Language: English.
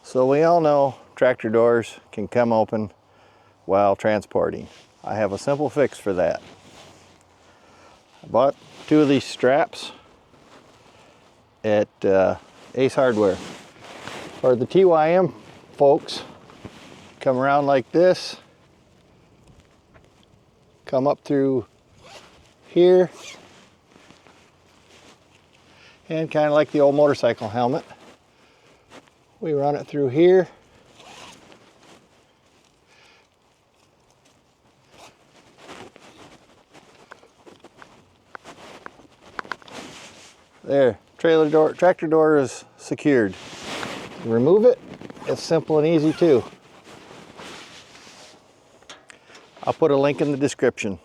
So we all know tractor doors can come open while transporting. I have a simple fix for that. I bought 2 of these straps at Ace Hardware. For the TYM folks, come around like this, come up through here, and kind of like the old motorcycle helmet, we run it through here. There, tractor door is secured. Remove it, it's simple and easy too. I'll put a link in the description.